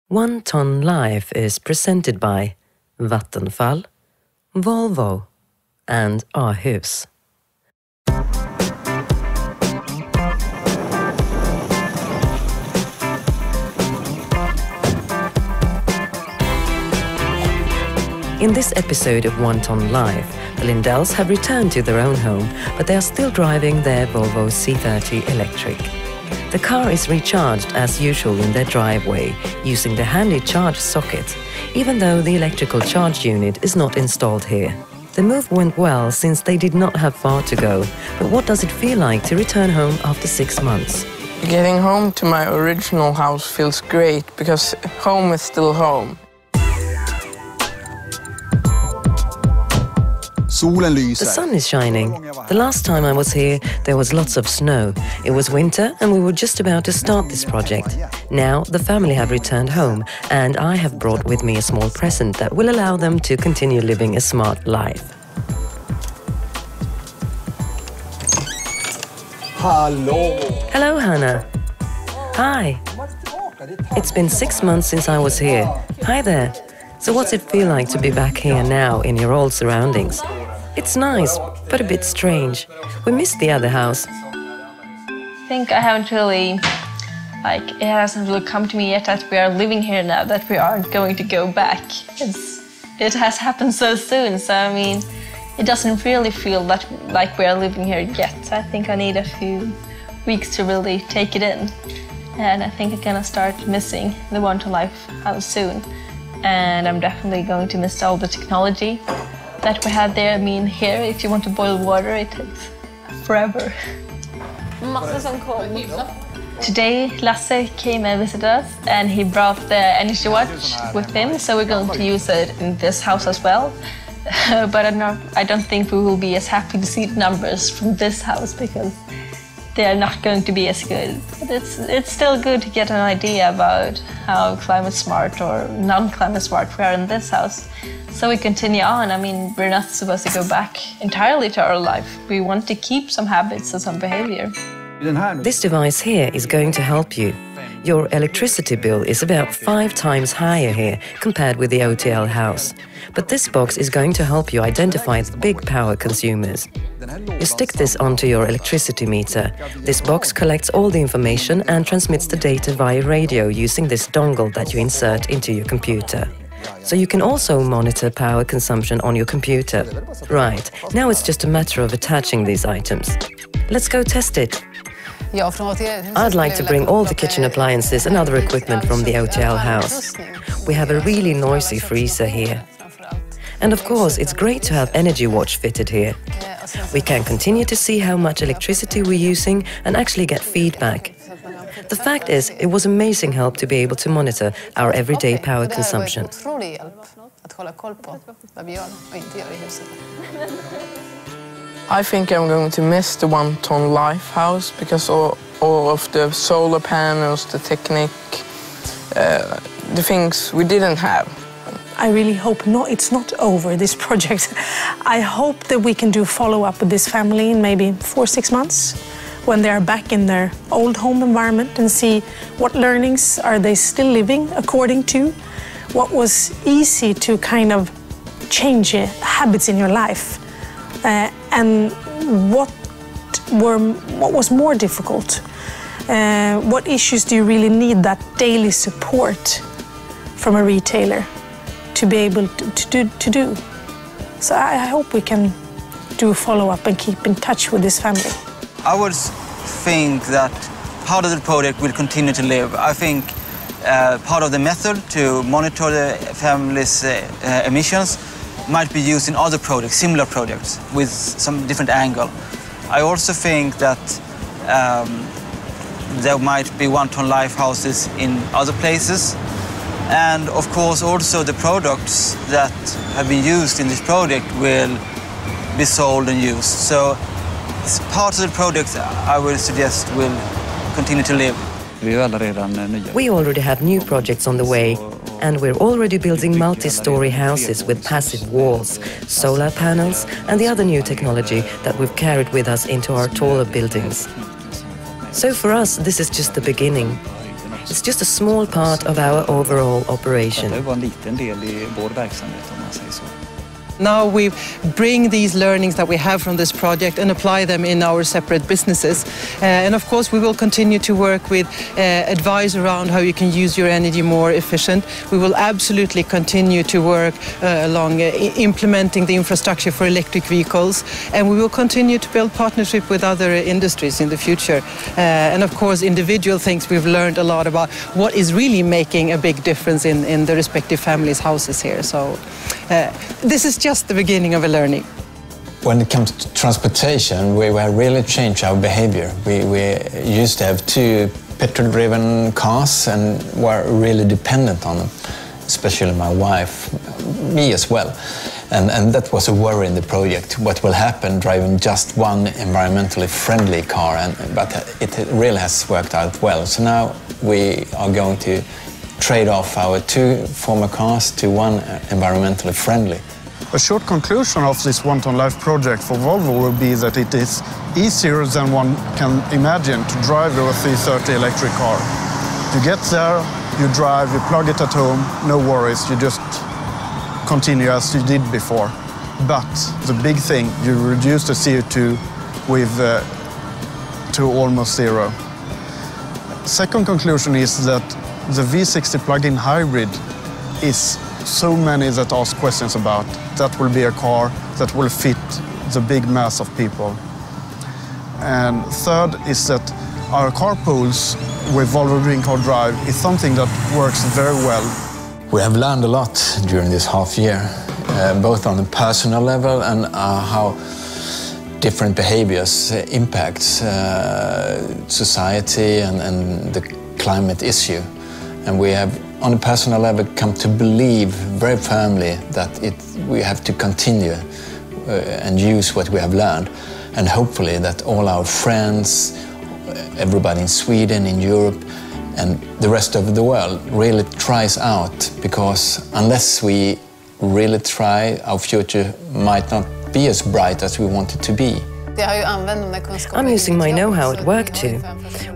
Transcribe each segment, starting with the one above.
One Tonne Live is presented by Vattenfall, Volvo and Planhus. In this episode of One Tonne Live, the Lindells have returned to their own home, but they are still driving their Volvo C30 electric. The car is recharged as usual in their driveway, using the handy charge socket, even though the electrical charge unit is not installed here. The move went well since they did not have far to go, but what does it feel like to return home after 6 months? Getting home to my original house feels great because home is still home. The sun is shining. The last time I was here, there was lots of snow. It was winter and we were just about to start this project. Now the family have returned home and I have brought with me a small present that will allow them to continue living a smart life. Hello, Hannah. Hi. It's been 6 months since I was here. Hi there. So what's it feel like to be back here now in your old surroundings? It's nice, but a bit strange. We missed the other house. I think I haven't really, it hasn't really come to me yet that we are living here now, that we aren't going to go back. It has happened so soon, so I mean, it doesn't really feel like we are living here yet. I think I need a few weeks to really take it in. And I think I'm gonna start missing the One Tonne Life house soon. And I'm definitely going to miss all the technology that we had there. I mean, here, if you want to boil water, it takes forever. Today, Lasse came and visited us, and he brought the energy watch with him, so we're going to use it in this house as well. But I don't think we will be as happy to see the numbers from this house because they are not going to be as good. But it's still good to get an idea about how climate smart or non-climate smart we are in this house. So we continue on. I mean, we're not supposed to go back entirely to our life. We want to keep some habits and some behavior. This device here is going to help you. Your electricity bill is about 5 times higher here compared with the OTL house. But this box is going to help you identify the big power consumers. You stick this onto your electricity meter. This box collects all the information and transmits the data via radio using this dongle that you insert into your computer. So you can also monitor power consumption on your computer. Right, now it's just a matter of attaching these items. Let's go test it. I'd like to bring all the kitchen appliances and other equipment from the OTL house. We have a really noisy freezer here. And of course, it's great to have Energy Watch fitted here. We can continue to see how much electricity we're using and actually get feedback. The fact is, it was amazing help to be able to monitor our everyday power consumption. I think I'm going to miss the One Tonne Life house because all of the solar panels, the technique, the things we didn't have. I really hope it's not over, this project. I hope that we can do follow-up with this family in maybe 4 or 6 months when they are back in their old home environment and see what learnings are they still living according to, what was easy to kind of change habits in your life, and what was more difficult. What issues do you really need that daily support from a retailer to be able to do? So I hope we can do a follow-up and keep in touch with this family. I would think that part of the project will continue to live. I think part of the method to monitor the family's emissions might be used in other projects, similar projects, with some different angle. I also think that there might be One Tonne Life houses in other places. And of course also the products that have been used in this project will be sold and used. So part of the project I would suggest will continue to live. We already have new projects on the way, and we're already building multi-story houses with passive walls, solar panels and the other new technology that we've carried with us into our taller buildings. So for us, this is just the beginning. It's just a small part of our overall operation. Det var en liten del i vår verksamhet om man säger så. Now we bring these learnings that we have from this project and apply them in our separate businesses. And of course we will continue to work with advice around how you can use your energy more efficient. We will absolutely continue to work along implementing the infrastructure for electric vehicles, and we will continue to build partnership with other industries in the future. And of course individual things, we've learned a lot about what is really making a big difference in the respective families' houses here. So this is just the beginning of a learning. When it comes to transportation, we really changed our behavior. We used to have 2 petrol-driven cars and were really dependent on them, especially my wife, me as well. And that was a worry in the project. What will happen driving just one environmentally friendly car? But it really has worked out well. So now we are going to trade off our 2 former cars to one environmentally friendly. A short conclusion of this One Tonne Life project for Volvo will be that it is easier than one can imagine to drive a 330 electric car. You get there, you drive, you plug it at home, no worries, you just continue as you did before. But the big thing, you reduce the CO2 to almost zero. Second conclusion is that the V60 plug-in hybrid is so many that ask questions about. That will be a car that will fit the big mass of people. And third is that our carpools with Volvo Green Car Drive is something that works very well. We have learned a lot during this half year, both on the personal level and how different behaviors impact society and the climate issue. And we have, on a personal level, come to believe very firmly that we have to continue and use what we have learned. And hopefully that all our friends, everybody in Sweden, in Europe, and the rest of the world really tries out, because unless we really try, our future might not be as bright as we want it to be. I'm using my know-how at work too.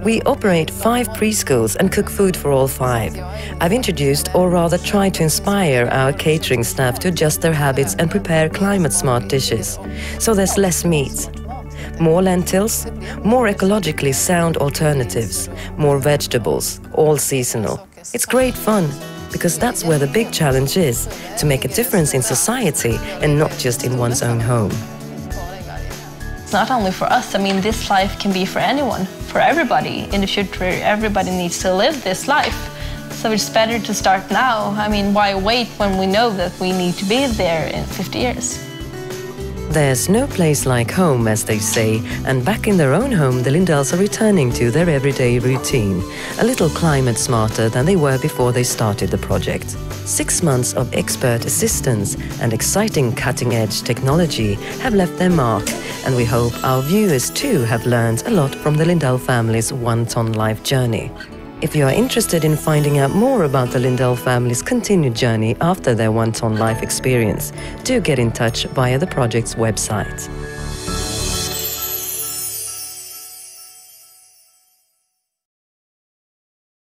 We operate 5 preschools and cook food for all 5. I've introduced, or rather tried to inspire, our catering staff to adjust their habits and prepare climate-smart dishes. So there's less meat, more lentils, more ecologically sound alternatives, more vegetables, all seasonal. It's great fun, because that's where the big challenge is, to make a difference in society and not just in one's own home. Not only for us, I mean, this life can be for anyone, for everybody. In the future, everybody needs to live this life. So it's better to start now. I mean, why wait when we know that we need to be there in 50 years? There's no place like home, as they say, and back in their own home, the Lindells are returning to their everyday routine, a little climate smarter than they were before they started the project. 6 months of expert assistance and exciting cutting-edge technology have left their mark, and we hope our viewers too have learned a lot from the Lindell family's One Tonne Life journey. If you are interested in finding out more about the Lindell family's continued journey after their One Tonne Life experience, do get in touch via the project's website.